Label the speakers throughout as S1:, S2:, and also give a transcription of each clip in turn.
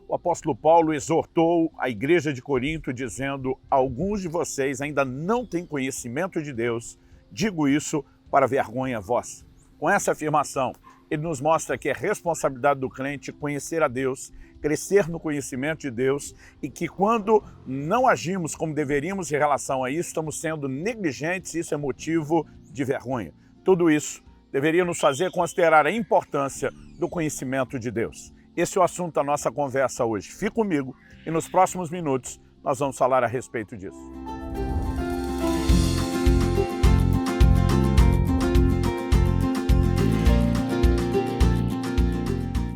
S1: o apóstolo Paulo exortou a igreja de Corinto dizendo: alguns de vocês ainda não têm conhecimento de Deus, digo isso para vergonha vossa. Com essa afirmação, ele nos mostra que é responsabilidade do crente conhecer a Deus, crescer no conhecimento de Deus e que quando não agimos como deveríamos em relação a isso, estamos sendo negligentes e isso é motivo de vergonha. Tudo isso deveria nos fazer considerar a importância do conhecimento de Deus. Esse é o assunto da nossa conversa hoje. Fique comigo e nos próximos minutos nós vamos falar a respeito disso.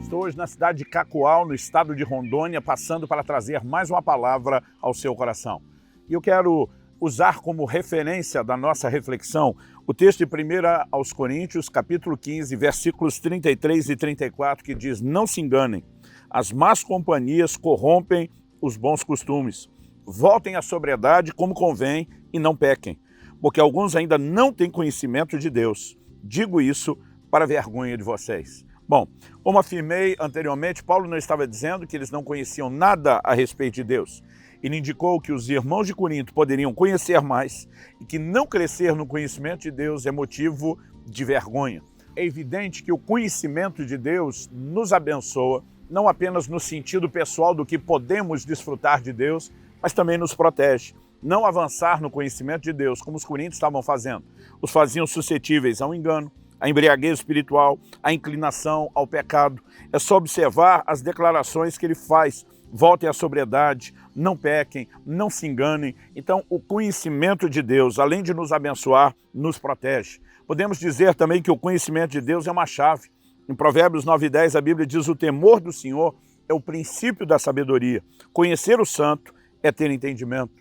S1: Estou hoje na cidade de Cacoal, no estado de Rondônia, passando para trazer mais uma palavra ao seu coração. E eu quero usar como referência da nossa reflexão o texto de 1 aos Coríntios, capítulo 15, versículos 33 e 34, que diz: não se enganem, as más companhias corrompem os bons costumes. Voltem à sobriedade como convém e não pequem, porque alguns ainda não têm conhecimento de Deus. Digo isso para vergonha de vocês. Bom, como afirmei anteriormente, Paulo não estava dizendo que eles não conheciam nada a respeito de Deus. Ele indicou que os irmãos de Corinto poderiam conhecer mais e que não crescer no conhecimento de Deus é motivo de vergonha. É evidente que o conhecimento de Deus nos abençoa, não apenas no sentido pessoal do que podemos desfrutar de Deus, mas também nos protege. Não avançar no conhecimento de Deus, como os coríntios estavam fazendo, os faziam suscetíveis ao engano, à embriaguez espiritual, à inclinação ao pecado. É só observar as declarações que ele faz. Voltem à sobriedade, não pequem, não se enganem. Então, o conhecimento de Deus, além de nos abençoar, nos protege. Podemos dizer também que o conhecimento de Deus é uma chave. Em Provérbios 9:10, a Bíblia diz: o temor do Senhor é o princípio da sabedoria. Conhecer o santo é ter entendimento.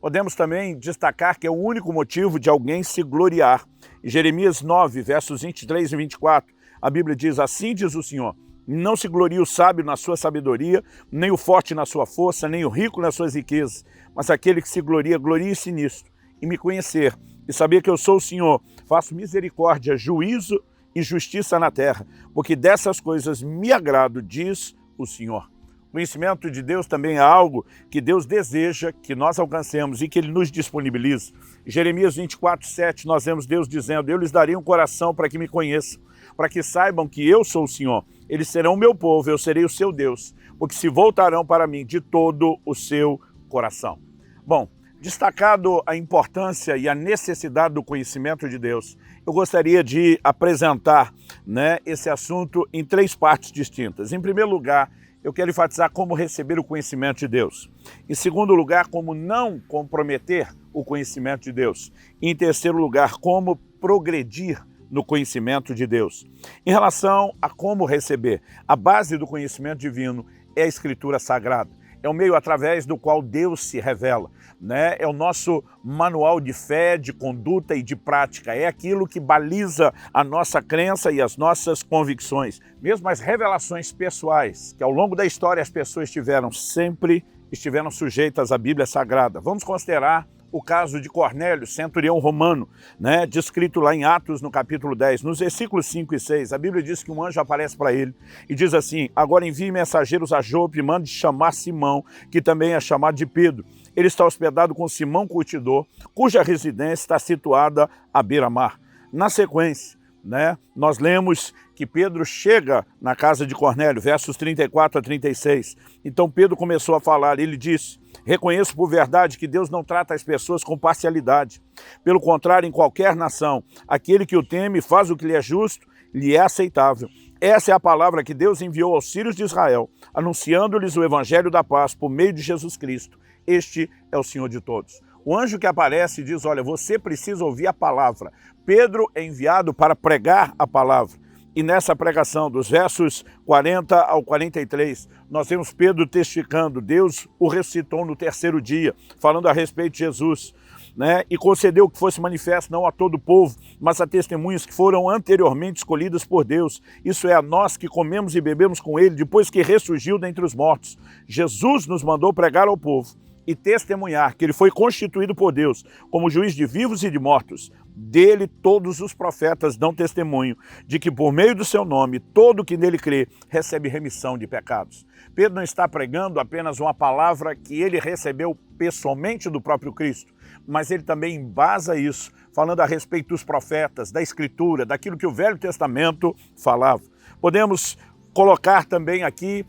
S1: Podemos também destacar que é o único motivo de alguém se gloriar. Em Jeremias 9, versos 23 e 24, a Bíblia diz: assim diz o Senhor: não se glorie o sábio na sua sabedoria, nem o forte na sua força, nem o rico nas suas riquezas, mas aquele que se gloria, glorie-se nisto, e me conhecer, e saber que eu sou o Senhor, faço misericórdia, juízo e justiça na terra, porque dessas coisas me agrado, diz o Senhor. O conhecimento de Deus também é algo que Deus deseja que nós alcancemos e que Ele nos disponibiliza. Em Jeremias 24:7, nós vemos Deus dizendo: eu lhes darei um coração para que me conheçam, para que saibam que eu sou o Senhor. Eles serão o meu povo, eu serei o seu Deus, porque se voltarão para mim de todo o seu coração. Bom, destacado a importância e a necessidade do conhecimento de Deus, eu gostaria de apresentar, esse assunto em três partes distintas. Em primeiro lugar, eu quero enfatizar como receber o conhecimento de Deus. Em segundo lugar, como não comprometer o conhecimento de Deus. E em terceiro lugar, como progredir no conhecimento de Deus. Em relação a como receber, a base do conhecimento divino é a Escritura Sagrada. É o meio através do qual Deus se revela, É o nosso manual de fé, de conduta e de prática. É aquilo que baliza a nossa crença e as nossas convicções. Mesmo as revelações pessoais que ao longo da história as pessoas tiveram, sempre estiveram sujeitas à Bíblia Sagrada. Vamos considerar o caso de Cornélio, centurião romano, descrito lá em Atos, no capítulo 10, nos versículos 5 e 6, a Bíblia diz que um anjo aparece para ele e diz assim: agora envie mensageiros a Jope e mande chamar Simão, que também é chamado de Pedro. Ele está hospedado com Simão Curtidor, cuja residência está situada à beira-mar. Na sequência, nós lemos que Pedro chega na casa de Cornélio, versos 34 a 36. Então Pedro começou a falar, ele disse: reconheço por verdade que Deus não trata as pessoas com parcialidade. Pelo contrário, em qualquer nação, aquele que o teme faz o que lhe é justo, lhe é aceitável. Essa é a palavra que Deus enviou aos filhos de Israel, anunciando-lhes o evangelho da paz por meio de Jesus Cristo. Este é o Senhor de todos. O anjo que aparece diz: olha, você precisa ouvir a palavra. Pedro é enviado para pregar a palavra. E nessa pregação, dos versos 40 ao 43, nós vemos Pedro testificando: Deus o ressuscitou no terceiro dia, falando a respeito de Jesus, e concedeu que fosse manifesto não a todo o povo, mas a testemunhas que foram anteriormente escolhidas por Deus. Isso é, a nós que comemos e bebemos com ele, depois que ressurgiu dentre os mortos. Jesus nos mandou pregar ao povo e testemunhar que ele foi constituído por Deus como juiz de vivos e de mortos, dele todos os profetas dão testemunho de que por meio do seu nome, todo que nele crê recebe remissão de pecados. Pedro não está pregando apenas uma palavra que ele recebeu pessoalmente do próprio Cristo, mas ele também embasa isso, falando a respeito dos profetas, da Escritura, daquilo que o Velho Testamento falava. Podemos colocar também aqui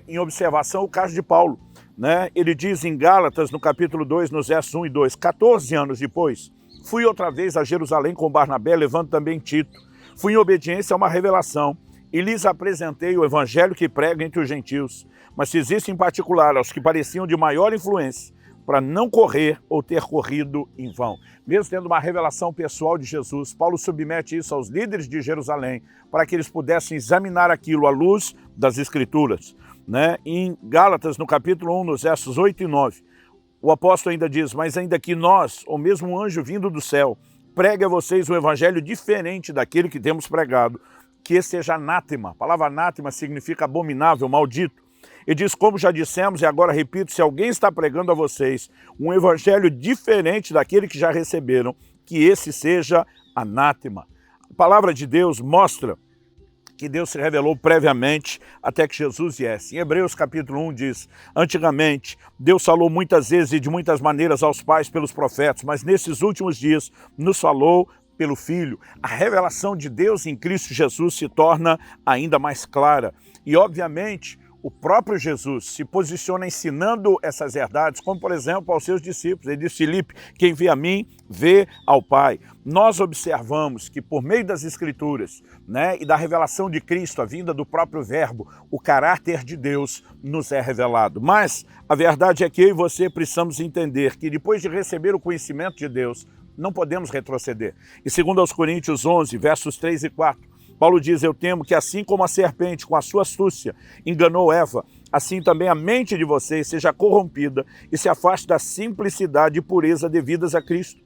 S1: em observação o caso de Paulo, né? Ele diz em Gálatas, no capítulo 2, nos versos 1 e 2, 14 anos depois, fui outra vez a Jerusalém com Barnabé, levando também Tito. Fui em obediência a uma revelação e lhes apresentei o evangelho que prego entre os gentios, mas fiz isso em particular aos que pareciam de maior influência, para não correr ou ter corrido em vão. Mesmo tendo uma revelação pessoal de Jesus, Paulo submete isso aos líderes de Jerusalém, para que eles pudessem examinar aquilo à luz das Escrituras, né? Em Gálatas, no capítulo 1, nos versos 8 e 9, o apóstolo ainda diz, mas ainda que nós, ou mesmo um anjo vindo do céu, pregue a vocês um evangelho diferente daquele que temos pregado, que esse seja anátema. A palavra anátema significa abominável, maldito. E diz, como já dissemos, e agora repito, se alguém está pregando a vocês um evangelho diferente daquele que já receberam, que esse seja anátema. A palavra de Deus mostra que Deus se revelou previamente até que Jesus viesse. Em Hebreus capítulo 1 diz, antigamente Deus falou muitas vezes e de muitas maneiras aos pais pelos profetas, mas nesses últimos dias nos falou pelo Filho. A revelação de Deus em Cristo Jesus se torna ainda mais clara. E obviamente o próprio Jesus se posiciona ensinando essas verdades, como por exemplo aos seus discípulos. Ele diz, Filipe, quem vê a mim, vê ao Pai. Nós observamos que por meio das Escrituras, né, e da revelação de Cristo, a vinda do próprio Verbo, o caráter de Deus nos é revelado. Mas a verdade é que eu e você precisamos entender que depois de receber o conhecimento de Deus, não podemos retroceder. E segundo aos Coríntios 11, versos 3 e 4, Paulo diz, eu temo que assim como a serpente com a sua astúcia enganou Eva, assim também a mente de vocês seja corrompida e se afaste da simplicidade e pureza devidas a Cristo.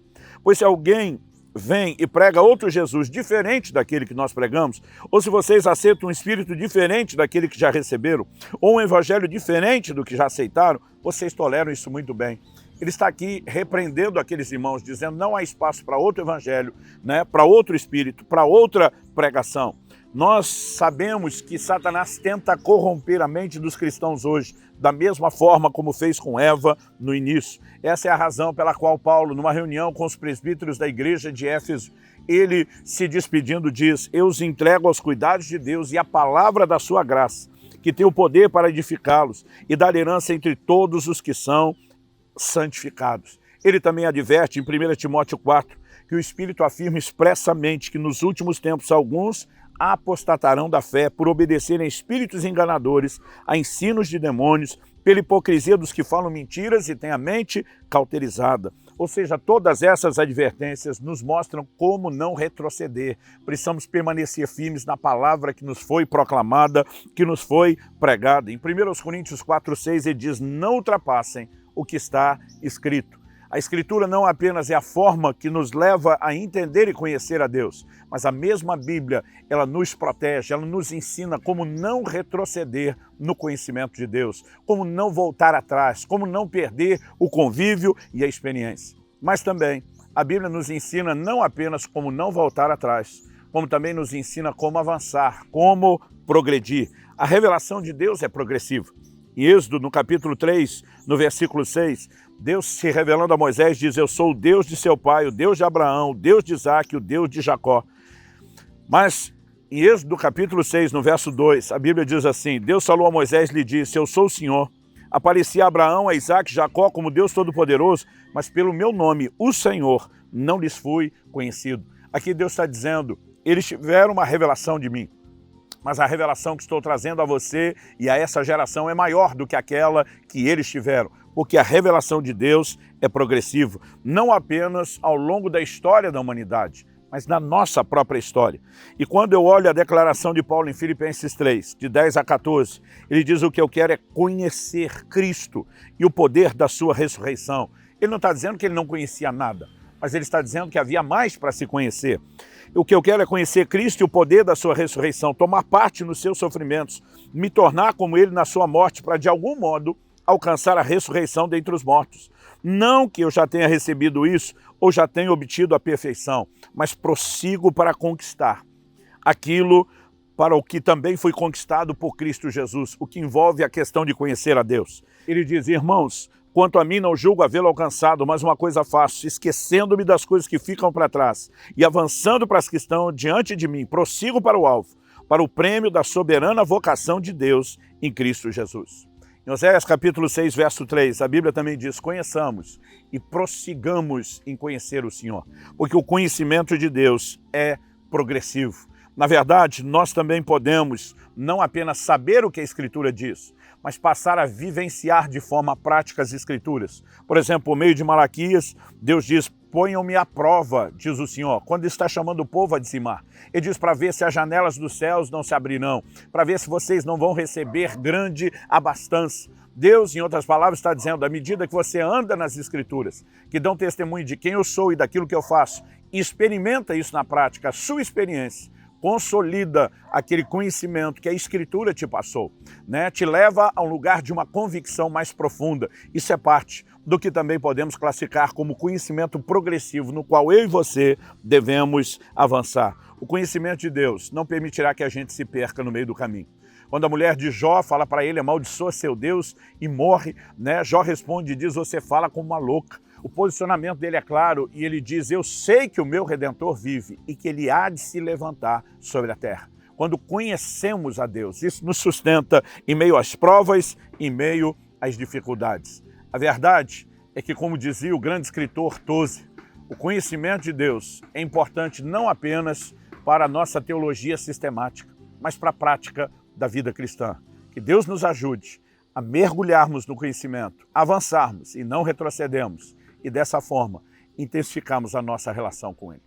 S1: Pois se alguém vem e prega outro Jesus diferente daquele que nós pregamos, ou se vocês aceitam um espírito diferente daquele que já receberam, ou um evangelho diferente do que já aceitaram, vocês toleram isso muito bem. Ele está aqui repreendendo aqueles irmãos, dizendo não há espaço para outro evangelho, né, para outro espírito, para outra pregação. Nós sabemos que Satanás tenta corromper a mente dos cristãos hoje, da mesma forma como fez com Eva no início. Essa é a razão pela qual Paulo, numa reunião com os presbíteros da igreja de Éfeso, ele se despedindo diz, eu os entrego aos cuidados de Deus e à palavra da sua graça, que tem o poder para edificá-los e dar herança entre todos os que são santificados. Ele também adverte em 1 Timóteo 4 que o Espírito afirma expressamente que nos últimos tempos alguns apostatarão da fé por obedecerem a espíritos enganadores, a ensinos de demônios, pela hipocrisia dos que falam mentiras e têm a mente cauterizada. Ou seja, todas essas advertências nos mostram como não retroceder. Precisamos permanecer firmes na palavra que nos foi proclamada, que nos foi pregada. Em 1 Coríntios 4:6 ele diz, não ultrapassem o que está escrito. A Escritura não apenas é a forma que nos leva a entender e conhecer a Deus, mas a mesma Bíblia, ela nos protege, ela nos ensina como não retroceder no conhecimento de Deus, como não voltar atrás, como não perder o convívio e a experiência. Mas também, a Bíblia nos ensina não apenas como não voltar atrás, como também nos ensina como avançar, como progredir. A revelação de Deus é progressiva. Em Êxodo, no capítulo 3, no versículo 6, Deus se revelando a Moisés diz, eu sou o Deus de seu pai, o Deus de Abraão, o Deus de Isaac, o Deus de Jacó. Mas em Êxodo, capítulo 6, no verso 2, a Bíblia diz assim, Deus falou a Moisés e lhe disse, eu sou o Senhor. Apareci a Abraão, a Isaac e Jacó como Deus Todo-Poderoso, mas pelo meu nome, o Senhor, não lhes fui conhecido. Aqui Deus está dizendo, eles tiveram uma revelação de mim. Mas a revelação que estou trazendo a você e a essa geração é maior do que aquela que eles tiveram, porque a revelação de Deus é progressiva, não apenas ao longo da história da humanidade, mas na nossa própria história. E quando eu olho a declaração de Paulo em Filipenses 3, de 10 a 14, ele diz o que eu quero é conhecer Cristo e o poder da sua ressurreição. Ele não está dizendo que ele não conhecia nada, mas ele está dizendo que havia mais para se conhecer. O que eu quero é conhecer Cristo e o poder da sua ressurreição, tomar parte nos seus sofrimentos, me tornar como ele na sua morte, para de algum modo alcançar a ressurreição dentre os mortos. Não que eu já tenha recebido isso ou já tenha obtido a perfeição, mas prossigo para conquistar aquilo para o que também foi conquistado por Cristo Jesus, o que envolve a questão de conhecer a Deus. Ele diz: irmãos, quanto a mim não julgo havê-lo alcançado, mas uma coisa faço, esquecendo-me das coisas que ficam para trás e avançando para as que estão diante de mim, prossigo para o alvo, para o prêmio da soberana vocação de Deus em Cristo Jesus. Em Oséias capítulo 6, verso 3, a Bíblia também diz: conheçamos e prossigamos em conhecer o Senhor, porque o conhecimento de Deus é progressivo. Na verdade, nós também podemos não apenas saber o que a Escritura diz, mas passar a vivenciar de forma prática as Escrituras. Por exemplo, por meio de Malaquias, Deus diz: ponham-me à prova, diz o Senhor, quando está chamando o povo a dizimar. Ele diz para ver se as janelas dos céus não se abrirão, para ver se vocês não vão receber grande abastança. Deus, em outras palavras, está dizendo: à medida que você anda nas Escrituras, que dão testemunho de quem eu sou e daquilo que eu faço, experimenta isso na prática, a sua experiência consolida aquele conhecimento que a Escritura te passou, né? Te leva a um lugar de uma convicção mais profunda. Isso é parte do que também podemos classificar como conhecimento progressivo, no qual eu e você devemos avançar. O conhecimento de Deus não permitirá que a gente se perca no meio do caminho. Quando a mulher de Jó fala para ele: amaldiçoa seu Deus e morre, né? Jó responde e diz: você fala como uma louca. O posicionamento dele é claro e ele diz: eu sei que o meu Redentor vive e que ele há de se levantar sobre a terra. Quando conhecemos a Deus, isso nos sustenta em meio às provas, em meio às dificuldades. A verdade é que, como dizia o grande escritor Tozer, o conhecimento de Deus é importante não apenas para a nossa teologia sistemática, mas para a prática da vida cristã. Que Deus nos ajude a mergulharmos no conhecimento, avançarmos e não retrocedermos, e dessa forma intensificarmos a nossa relação com Ele.